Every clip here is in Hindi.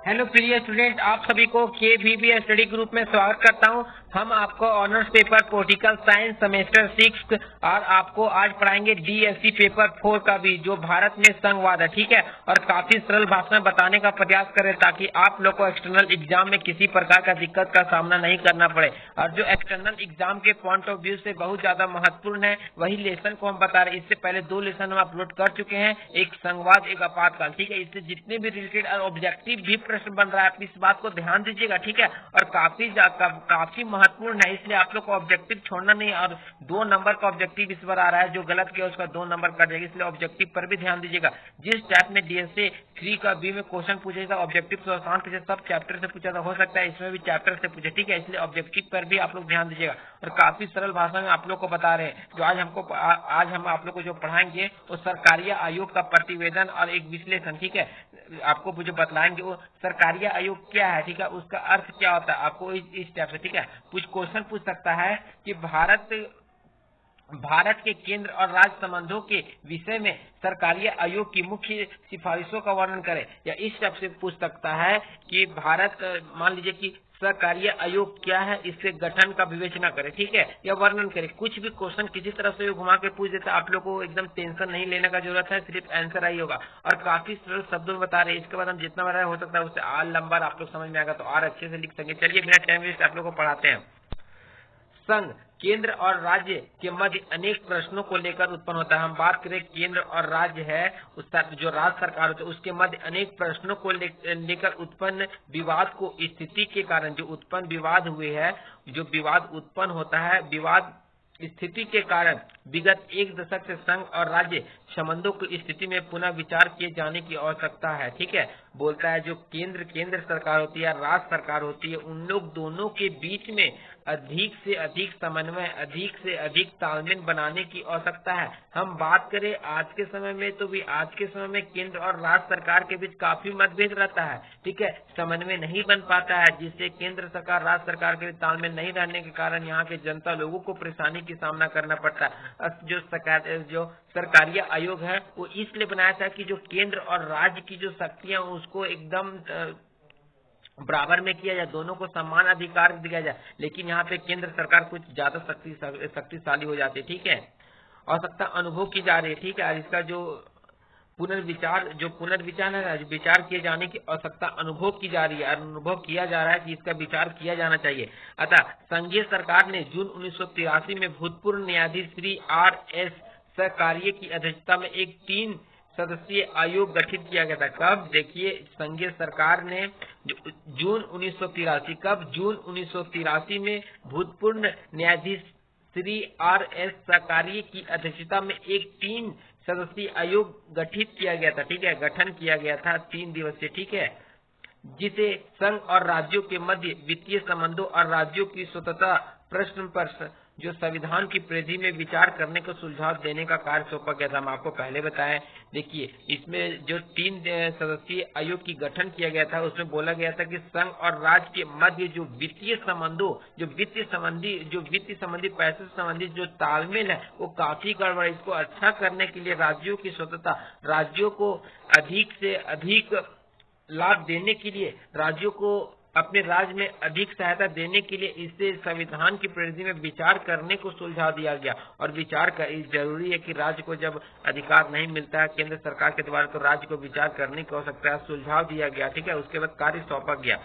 हेलो प्रिय स्टूडेंट, आप सभी को KVB स्टडी ग्रुप में स्वागत करता हूं। हम आपको honours paper political science semester 6 और आपको आज पढ़ाएंगे DSC पेपर 4 का भी, जो भारत में संघवाद है। ठीक है, और काफी सरल भाषा में बताने का प्रयास करें ताकि आप लोग को एक्सटर्नल एग्जाम में किसी प्रकार का दिक्कत का सामना नहीं करना पड़े। और जो एक्सटर्नल एग्जाम के पॉइंट ऑफ व्यू से बहुत ज्यादा महत्वपूर्ण है वही लेसन को हम बता रहे हैं। इससे पहले 2 लेसन हम अपलोड कर चुके हैं, एक संघवाद एक आपातकाल। ठीक है, इससे जितने भी रिलेटेड और ऑब्जेक्टिव भी प्रश्न बन रहा है, आप इस बात को ध्यान दीजिएगा। ठीक है, और काफी महत्वपूर्ण है, इसलिए आप लोग को ऑब्जेक्टिव छोड़ना नहीं। और 2 नंबर का ऑब्जेक्टिव इस बार आ रहा है, जो गलत किया उसका 2 नंबर कट जाएगा, इसलिए ऑब्जेक्टिव पर भी ध्यान दीजिएगा। जिस टाइप में DSA 3 का बी में क्वेश्चन पूछेगा, ऑब्जेक्टिव से आसान पूछे, सब चैप्टर से पूछा था, हो सकता है इसमें भी चैप्टर से पूछे। ठीक है, इसलिए ऑब्जेक्टिव पर भी आप लोग ध्यान दीजिएगा। और काफी सरल भाषा में आप लोग को बता रहे हैं। जो आज हम आप लोग को जो पढ़ाएंगे वो सरकारिया आयोग का प्रतिवेदन और एक विश्लेषण। ठीक है, आपको जो बतलाएंगे वो सरकारिया आयोग क्या है, ठीक है, उसका अर्थ क्या होता है, आपको इस टाइप से। ठीक है, कुछ क्वेश्चन पूछ सकता है कि भारत के केंद्र और राज्य संबंधों के विषय में सरकारिया आयोग की मुख्य सिफारिशों का वर्णन करें। या इस टाइप से पूछ सकता है कि मान लीजिए कि सरकारिया आयोग क्या है, इसके गठन का विवेचना करें। ठीक है, या वर्णन करें। कुछ भी क्वेश्चन किसी तरह से घुमा के पूछ देता है, आप लोग को एकदम टेंशन नहीं लेने का जरूरत है, सिर्फ आंसर आई होगा। और काफी सरल शब्दों में बता रहे हैं। इसके बाद हम जितना बड़ा हो सकता है उससे और लंबा आप लोग समझ में आएगा तो और अच्छे से लिख सकेंगे। चलिए बिना टाइम वेस्ट आप लोग को पढ़ाते हैं। संघ केंद्र और राज्य के मध्य अनेक प्रश्नों को लेकर उत्पन्न होता है। हम बात करें केंद्र और राज्य है, उसका जो राज्य सरकार होती है उसके मध्य अनेक प्रश्नों को लेकर उत्पन्न विवाद को स्थिति के कारण जो उत्पन्न विवाद हुए है, जो विवाद उत्पन्न होता है, विवाद स्थिति के कारण विगत 1 दशक से संघ और राज्य संबंधों की स्थिति में पुनः विचार किए जाने की आवश्यकता है। ठीक है, बोलता है जो केंद्र सरकार होती है, राज्य सरकार होती है, उन लोग दोनों के बीच में अधिक से अधिक समन्वय, अधिक से अधिक तालमेल बनाने की आवश्यकता है। हम बात करें आज के समय में तो भी आज के समय में केंद्र और राज्य सरकार के बीच काफी मतभेद रहता है। ठीक है, समन्वय नहीं बन पाता है, जिससे केंद्र सरकार राज्य सरकार के बीच तालमेल नहीं रहने के कारण यहाँ के जनता लोगों को परेशानी की सामना करना पड़ता है। जो सरकारिया आयोग है वो इसलिए बनाया था कि जो केंद्र और राज्य की जो शक्तियां उसको एकदम बराबर में किया जाए, दोनों को समान अधिकार दिया जाए। लेकिन यहाँ पे केंद्र सरकार कुछ ज्यादा शक्तिशाली हो जाती है। ठीक है, आवश्यकता अनुभव की जा रही है। ठीक है, इसका जो पुनर्विचार है, विचार किए जाने की आवश्यकता अनुभव की जा रही है, अनुभव किया जा रहा है कि इसका विचार किया जाना चाहिए। अतः संघीय सरकार ने जून 1983 में भूतपूर्व न्यायाधीश श्री RS सरकारिया की अध्यक्षता में एक 3 सदस्यीय आयोग गठित किया गया था। कब? देखिए, संघीय सरकार ने जून 1983 में भूतपूर्व न्यायाधीश श्री RS सरकारिया की अध्यक्षता में एक 3 सदस्यीय आयोग गठित किया गया था। ठीक है, गठन किया गया था 3 दिवसीय। ठीक है, जिसे संघ और राज्यों के मध्य वित्तीय संबंधों और राज्यों की स्वतंत्रता प्रश्न पर जो संविधान की परिधि में विचार करने को सुझाव देने का कार्य सौंपा गया था। हम आपको पहले बताएं। देखिए, इसमें जो 3 सदस्यीय आयोग की गठन किया गया था उसमें बोला गया था कि संघ और राज्य के मध्य जो वित्तीय संबंधों, जो वित्तीय संबंधी पैसे संबंधी जो तालमेल है वो काफी गड़बड़ है। इसको अच्छा करने के लिए राज्यों की स्वतंत्रता, राज्यों को अधिक से अधिक लाभ देने के लिए, राज्यों को अपने राज्य में अधिक सहायता देने के लिए इससे संविधान की परिधि में विचार करने को सुझाव दिया गया। और विचार जरूरी है कि राज्य को जब अधिकार नहीं मिलता है केंद्र सरकार के द्वारा तो राज्य को विचार करने की आवश्यकता है, सुझाव दिया गया। ठीक है, उसके बाद कार्य सौंपा गया।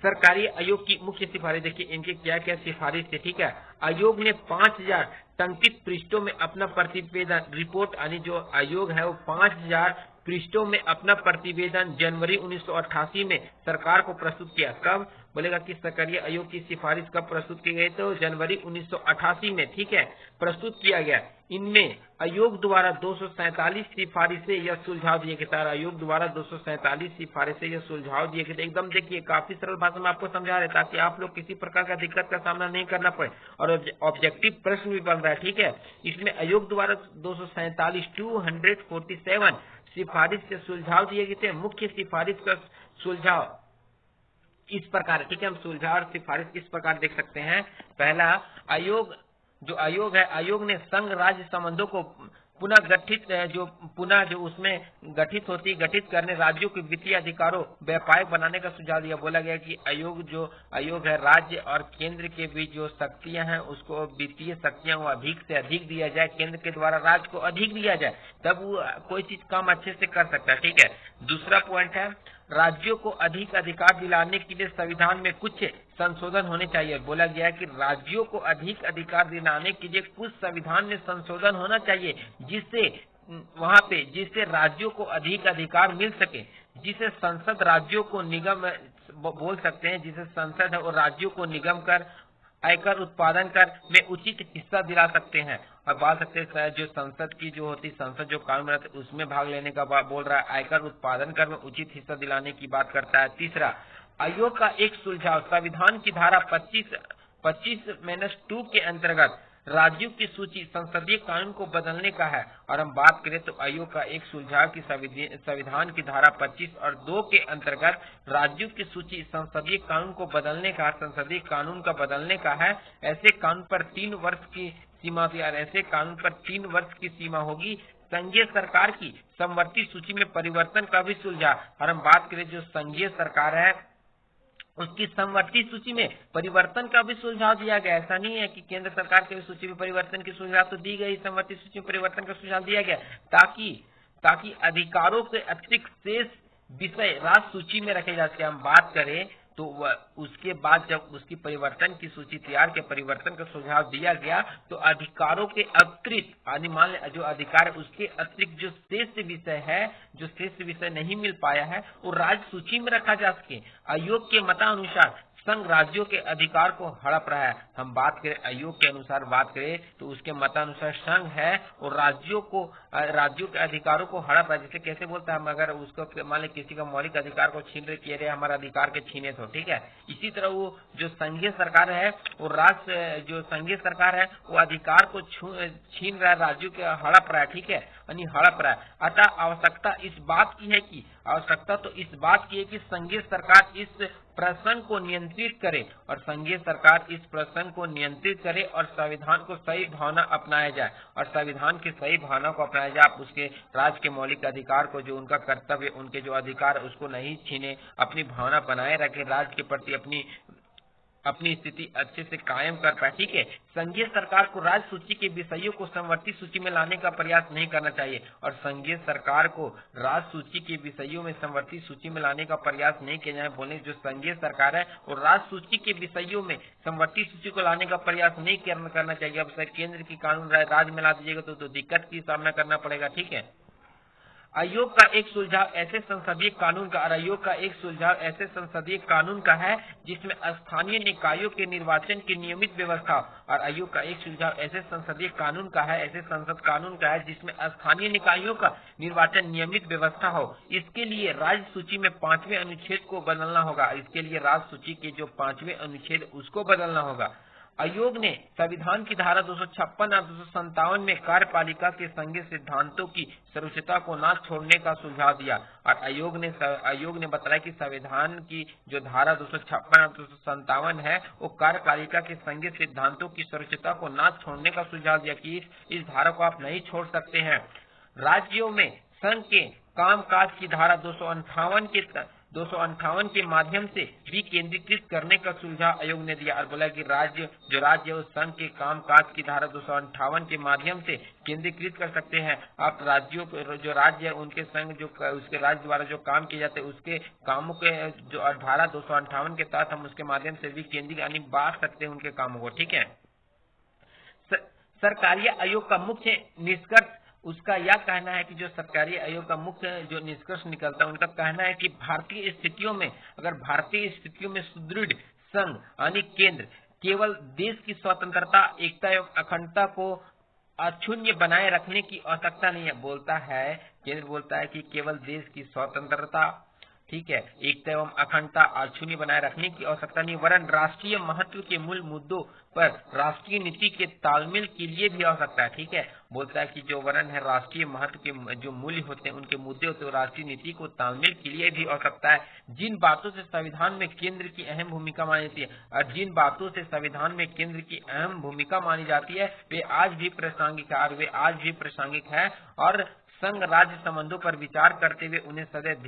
सरकारी आयोग की मुख्य सिफारिश देखिए, इनकी क्या क्या सिफारिश थी। ठीक है, आयोग ने 5000 टंकित पृष्ठों में अपना प्रतिवेदन रिपोर्ट, यानी जो आयोग है वो 5000 पृष्ठों में अपना प्रतिवेदन जनवरी 1988 में सरकार को प्रस्तुत किया। कब? बोलेगा कि सरकारी आयोग की सिफारिश कब प्रस्तुत की गई, तो जनवरी 1988 में। ठीक है, प्रस्तुत किया गया। इनमें आयोग द्वारा 247 सिफारिशें या सुझाव दिए गए थे। आयोग द्वारा 247 सिफारिशें या सुझाव दिए गए थे। एकदम देखिए, काफी सरल भाषा में आपको समझा रहे ताकि आप लोग किसी प्रकार का दिक्कत का सामना नहीं करना पड़े। और ऑब्जेक्टिव प्रश्न भी बन रहा है। ठीक है, इसमें आयोग द्वारा 247 सिफारिश से सुझाव दिए गए थे। मुख्य सिफारिश का सुझाव इस प्रकार। ठीक है, हम सुझाव और सिफारिश इस प्रकार देख सकते हैं। पहला, आयोग है, आयोग ने संघ राज्य संबंधों को पुनः गठित जो उसमें गठित करने राज्यों के वित्तीय अधिकारों व्यापक बनाने का सुझाव दिया। बोला गया कि आयोग है, राज्य और केंद्र के बीच जो शक्तियां हैं उसको वित्तीय शक्तियां वो अधिक से अधिक दिया जाए, केंद्र के द्वारा राज्य को अधिक दिया जाए, तब वो कोई चीज काम अच्छे से कर सकता है। ठीक है। दूसरा पॉइंट है राज्यों को अधिक अधिकार दिलाने के लिए संविधान में कुछ संशोधन होने चाहिए। बोला गया कि राज्यों को अधिक अधिकार दिलाने के लिए कुछ संविधान में संशोधन होना चाहिए जिससे राज्यों को अधिक अधिकार मिल सके, जिसे संसद राज्यों को निगम बोल सकते हैं, जिसे संसद है और राज्यों को निगम कर आयकर उत्पादन कर में उचित हिस्सा दिला सकते हैं। और बात सकते हैं जो संसद की जो होती संसद जो कानून रहता है उसमें भाग लेने का बोल रहा है, आयकर उत्पादन कर में उचित हिस्सा दिलाने की बात करता है। तीसरा, आयोग का एक सुझाव संविधान की धारा 25-2 के अंतर्गत राज्यों की सूची संसदीय कानून को बदलने का है। और हम बात करें तो आयोग का एक सुझाव की संविधान की धारा 25 और 2 के अंतर्गत राज्यों की सूची संसदीय कानून को बदलने का, संसदीय कानून का बदलने का है। ऐसे कानून पर 3 वर्ष की सीमा थी और ऐसे कानून पर 3 वर्ष की सीमा होगी। संघीय सरकार की समवर्ती सूची में परिवर्तन का भी सुझाव। और हम बात करें जो संघीय सरकार है उसकी समवर्ती सूची में परिवर्तन का भी सुझाव दिया गया। ऐसा नहीं है कि केंद्र सरकार की सूची में परिवर्तन की सुझाव तो दी गई, समवर्ती सूची में परिवर्तन का सुझाव दिया गया ताकि अधिकारों के अतिरिक्त शेष विषय राज्य सूची में रखे जा सके। हम बात करें तो उसके बाद जब उसकी परिवर्तन की सूची तैयार के परिवर्तन का सुझाव दिया गया तो अधिकारों के अतिरिक्त मान जो अधिकार है उसके अतिरिक्त जो शेष विषय नहीं मिल पाया है वो राज्य सूची में रखा जा सके। आयोग के मतानुसार संघ राज्यों के अधिकार को हड़प रहा है। हम बात करें आयोग के अनुसार बात करें तो उसके मतानुसार संघ है और राज्यों के अधिकारों को हड़प रहा है। जैसे कैसे बोलता है, हम अगर उसको मान ली किसी का मौलिक अधिकार को छीन रहे किए रहे हमारा अधिकार के छीने तो ठीक है। इसी तरह वो जो संघीय सरकार है वो जो संघीय सरकार है वो अधिकार को छीन रहा है, राज्यों के हड़प रहा है। ठीक है, यानी हड़प रहा है। अतः आवश्यकता तो इस बात की है कि संघीय सरकार इस प्रसंग को नियंत्रित करे और संविधान को सही भावना अपनाया जाए आप उसके राज्य के मौलिक अधिकार को जो उनका कर्तव्य उनके जो अधिकार उसको नहीं छीने, अपनी भावना बनाए रखे, राज्य के प्रति अपनी स्थिति अच्छे से कायम कर पाए। ठीक है, संघीय सरकार को राज्य सूची के विषयों को समवर्ती सूची में लाने का प्रयास नहीं करना चाहिए और संघीय सरकार को राज्य सूची के विषयों में समवर्ती सूची में लाने का प्रयास नहीं किया जाए। बोले जो संघीय सरकार है और राज्य सूची के विषयों में समवर्ती सूची को लाने का प्रयास नहीं करना चाहिए। अब सर केंद्र की कानून राज्य में ला दीजिएगा तो दिक्कत की सामना करना पड़ेगा। ठीक है, आयोग का एक सुझाव ऐसे संसदीय कानून का है जिसमें स्थानीय निकायों के निर्वाचन की नियमित व्यवस्था और आयोग का एक सुझाव ऐसे संसद कानून का है जिसमें स्थानीय निकायों का निर्वाचन नियमित व्यवस्था हो। इसके लिए राज्य सूची में 5वें अनुच्छेद को बदलना होगा। राज्य सूची के जो 5वें अनुच्छेद उसको बदलना होगा। आयोग ने संविधान की धारा 256 और 257 में कार्यपालिका के संघीय सिद्धांतों की सर्वोच्चता को न छोड़ने का सुझाव दिया और आयोग ने बताया कि संविधान की जो धारा 256 और 257 है वो कार्यपालिका के संघीय सिद्धांतों की सर्वोच्चता को न छोड़ने का सुझाव दिया कि इस धारा को आप नहीं छोड़ सकते हैं। राज्यों में संघ के कामकाज की धारा 258 के माध्यम से भी केंद्रीकृत करने का सुझाव आयोग ने दिया और बोला कि राज्य उस संघ के कामकाज की धारा 258 के माध्यम से केंद्रीकृत कर सकते हैं। आप राज्यों को जो राज्य है उनके संघ जो उसके राज्य द्वारा जो काम किए जाते हैं उसके कामों के जो धारा 258 के तहत हम उसके माध्यम से भी केंद्रीय यानी बांट सकते हैं उनके कामों को। ठीक है, सरकारी आयोग का मुख्य निष्कर्ष उसका यह कहना है कि जो सरकारी आयोग का मुख्य जो निष्कर्ष निकलता है उनका कहना है कि भारतीय स्थितियों में सुदृढ़ संघ यानी केंद्र केवल देश की स्वतंत्रता, एकता एवं अखंडता को अक्षुण्य बनाए रखने की आवश्यकता नहीं है। केंद्र बोलता है कि केवल देश की स्वतंत्रता, ठीक है, एकता एवं अखंडता और शून्य बनाए रखने की आवश्यकता नहीं, वरन राष्ट्रीय महत्व के मूल मुद्दों पर राष्ट्रीय नीति के तालमेल के लिए भी आवश्यकता है। ठीक है, बोलता है कि जो वरन है राष्ट्रीय महत्व के जो मूल्य होते हैं, उनके मुद्दे होते हैं, राष्ट्रीय नीति को तालमेल के लिए भी आवश्यकता है। जिन बातों से संविधान में केंद्र की अहम भूमिका मानी जाती है, और जिन बातों से संविधान में केंद्र की अहम भूमिका मानी जाती है, वे आज भी प्रासंगिक है, और वे आज भी प्रासंगिक है, और संघ राज्य संबंधों पर विचार करते हुए उन्हें सदैव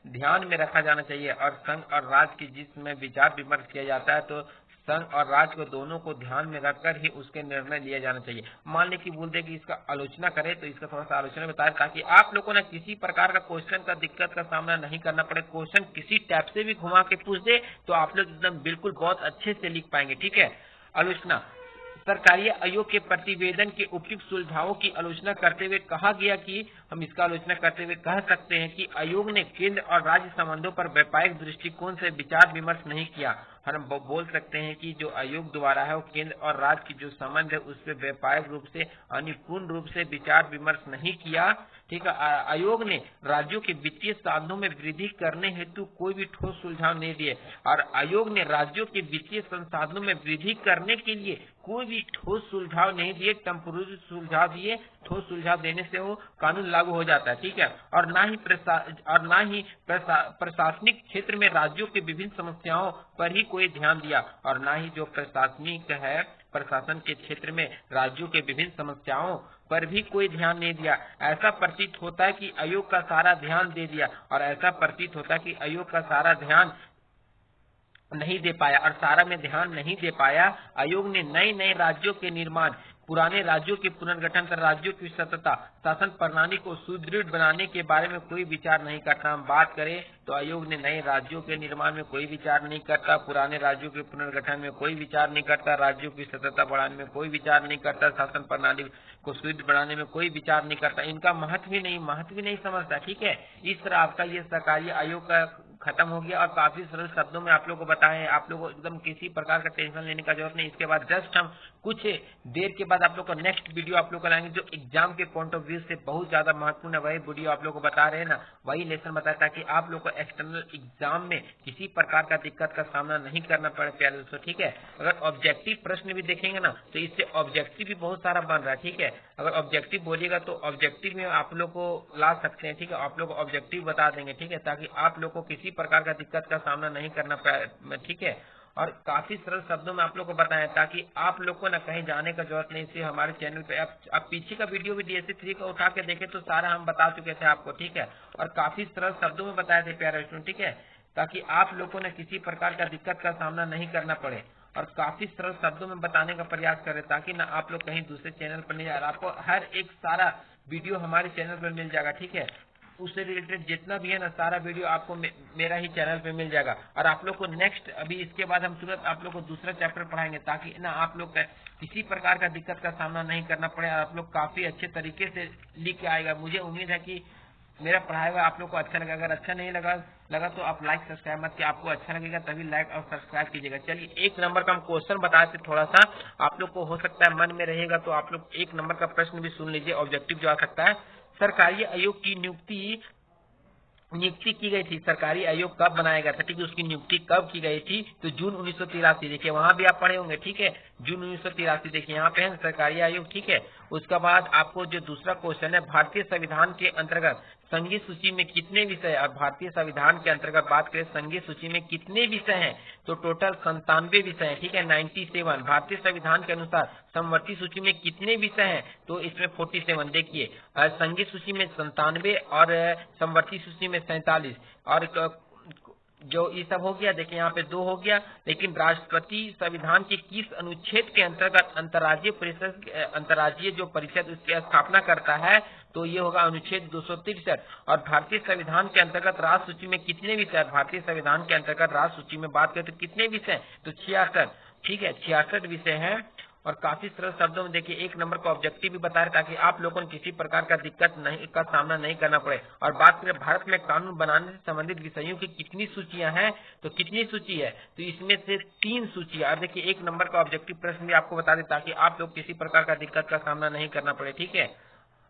ध्यान में रखा जाना चाहिए। और संघ और राज्य की जिसमें विचार विमर्श किया जाता है, तो संघ और राज्य को दोनों को ध्यान में रखकर ही उसके निर्णय लिया जाना चाहिए। मान ले कि बोलते कि इसका आलोचना करें, तो इसका थोड़ा सा आलोचना बताएं, ताकि आप लोगों ने किसी प्रकार का क्वेश्चन का दिक्कत का सामना नहीं करना पड़े। क्वेश्चन किसी टाइप से भी घुमा के पूछ दे तो आप लोग एकदम बिल्कुल बहुत अच्छे से लिख पाएंगे। ठीक है, आलोचना। सरकारी आयोग के प्रतिवेदन के उपयुक्त सुझावों की आलोचना करते हुए कहा गया कि हम इसका आलोचना करते हुए कह सकते हैं कि आयोग ने केंद्र और राज्य संबंधों पर व्यापक दृष्टिकोण से विचार विमर्श नहीं किया। हम बोल सकते हैं कि जो आयोग द्वारा है वो केंद्र और राज्य की जो संबंध है उस पर व्यापक रूप से पूर्ण रूप से विचार विमर्श नहीं किया। ठीक है, आयोग ने राज्यों के वित्तीय साधनों में वृद्धि करने हेतु कोई भी ठोस सुझाव नहीं दिए, और आयोग ने राज्यों के वित्तीय संसाधनों में वृद्धि करने के लिए कोई भी ठोस सुझाव नहीं दिए। टेम्पोररी सुझाव दिए, ठोस सुझाव देने से वो कानून लागू हो जाता है। ठीक है, और ना ही प्रशासनिक क्षेत्र में राज्यों के विभिन्न समस्याओं पर ही कोई ध्यान दिया, और ना ही जो प्रशासनिक है प्रशासन के क्षेत्र में राज्यों के विभिन्न समस्याओं पर भी कोई ध्यान नहीं दिया। ऐसा प्रतीत होता है कि आयोग का सारा ध्यान दे दिया, और ऐसा प्रतीत होता है कि आयोग का सारा ध्यान नहीं दे पाया, और सारा में ध्यान नहीं दे पाया। आयोग ने नए राज्यों के निर्माण, पुराने राज्यों के पुनर्गठन कर राज्यों की सत्ता शासन प्रणाली को सुदृढ़ बनाने के बारे में कोई विचार नहीं करता। हम बात करें तो आयोग ने नए राज्यों के निर्माण में कोई विचार नहीं करता, पुराने राज्यों के पुनर्गठन में कोई विचार नहीं करता, राज्यों की सत्ता बढ़ाने में कोई विचार नहीं करता, शासन प्रणाली को सुदृढ़ बनाने में कोई विचार नहीं करता। इनका महत्व ही नहीं समझता। ठीक है, इस तरह आपका ये सरकारी आयोग का खत्म हो गया, और काफी सरल शब्दों में आप लोग को बताएं। आप लोग को एकदम किसी प्रकार का टेंशन लेने का जरूरत नहीं। इसके बाद जस्ट हम कुछ देर के बाद आप लोग को नेक्स्ट वीडियो आप लोग को लाएंगे, जो एग्जाम के पॉइंट ऑफ व्यू से बहुत ज्यादा महत्वपूर्ण है। वही वीडियो आप लोग को बता रहे हैं ना, वही लेसन बताया, ताकि आप लोग को एक्सटर्नल एग्जाम में किसी प्रकार का दिक्कत का सामना नहीं करना पड़े प्यारे दोस्तों। ठीक है, अगर ऑब्जेक्टिव प्रश्न भी देखेंगे ना, तो इससे ऑब्जेक्टिव भी बहुत सारा बन रहा है। ठीक है, अगर ऑब्जेक्टिव बोलिएगा तो ऑब्जेक्टिव में आप लोग को ला सकते हैं। ठीक है, आप लोग ऑब्जेक्टिव बता देंगे। ठीक है, ताकि आप लोग को किसी प्रकार का दिक्कत का सामना नहीं करना पड़े। ठीक है, और काफी सरल शब्दों में आप लोग को बताएं, ताकि आप लोग को ना कहीं जाने का जरूरत नहीं। इससे हमारे चैनल पे आप पीछे का वीडियो भी DSC 3 का उठा के देखे तो सारा हम बता चुके थे आपको। ठीक है, और काफी सरल शब्दों में बताए थे प्यारे स्टूडेंट। ठीक है, ताकि आप लोगों ने किसी प्रकार का दिक्कत का सामना नहीं करना पड़े, और काफी सरल शब्दों में बताने का प्रयास करें, ताकि ना आप लोग कहीं दूसरे चैनल पर नहीं जा रहे। आपको हर एक सारा वीडियो हमारे चैनल पर मिल जाएगा। ठीक है, उससे रिलेटेड जितना भी है ना सारा वीडियो आपको मेरा ही चैनल पे मिल जाएगा। और आप लोग को नेक्स्ट अभी इसके बाद हम तुरंत आप लोग को दूसरा चैप्टर पढ़ाएंगे, ताकि ना आप लोग किसी प्रकार का दिक्कत का सामना नहीं करना पड़े, और आप लोग काफी अच्छे तरीके से लिख के आएगा। मुझे उम्मीद है कि मेरा पढ़ाया हुआ आप लोग को अच्छा लगा। अगर अच्छा नहीं लगा तो आप लाइक सब्सक्राइब मत कीजिए। आपको अच्छा लगेगा तभी लाइक और सब्सक्राइब कीजिएगा। चलिए, एक नंबर का हम क्वेश्चन बताए थे, थोड़ा सा आप लोग को हो सकता है मन में रहेगा, तो आप लोग एक नंबर का प्रश्न भी सुन लीजिए, ऑब्जेक्टिव जो आ सकता है। सरकारी आयोग की नियुक्ति की गई थी। सरकारी आयोग कब बनाया गया था? ठीक है, उसकी नियुक्ति कब की गई थी? तो जून 1983। देखिए वहां भी आप पढ़े होंगे। ठीक है, जून 1983 देखिए यहाँ पे है सरकारी आयोग। ठीक है, उसके बाद आपको जो दूसरा क्वेश्चन है, भारतीय संविधान के अंतर्गत संघीय सूची में कितने विषय? अब भारतीय संविधान के अंतर्गत बात करें संघीय सूची में कितने विषय हैं, तो टोटल 97 विषय है। ठीक है, 97। भारतीय संविधान के अनुसार समवर्ती सूची में कितने विषय हैं? तो इसमें 47। देखिए, संघीय सूची में 97 और समवर्ती सूची में 47, और जो ये सब हो गया। देखिए यहाँ पे 2 हो गया। लेकिन राष्ट्रपति संविधान के किस अनुच्छेद के अंतर्गत अंतर्राज्यीय जो परिषद उसकी स्थापना करता है? तो ये होगा अनुच्छेद 263। और भारतीय संविधान के अंतर्गत राज्य सूची में कितने विषय? भारतीय संविधान के अंतर्गत राज्य सूची में बात करें तो कितने विषय? तो 66। ठीक है, 66 विषय है। और काफी सरल शब्दों में देखिए एक नंबर का ऑब्जेक्टिव भी बता रहे, ताकि आप लोगों को किसी प्रकार का दिक्कत का सामना नहीं करना पड़े। और बात करें भारत में कानून बनाने से संबंधित विषयों की कितनी सूचियां हैं, तो कितनी सूची है? तो इसमें से 3 सूचियां। और देखिए एक नंबर का ऑब्जेक्टिव प्रश्न भी आपको बता दे, ताकि आप लोग किसी प्रकार का दिक्कत का सामना नहीं करना पड़े। ठीक है,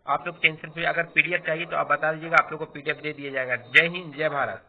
आप लोग टेंशन फ्री। अगर PDF चाहिए तो आप बता दीजिएगा, आप लोग को PDF दे दिया जाएगा। जय हिंद, जय भारत।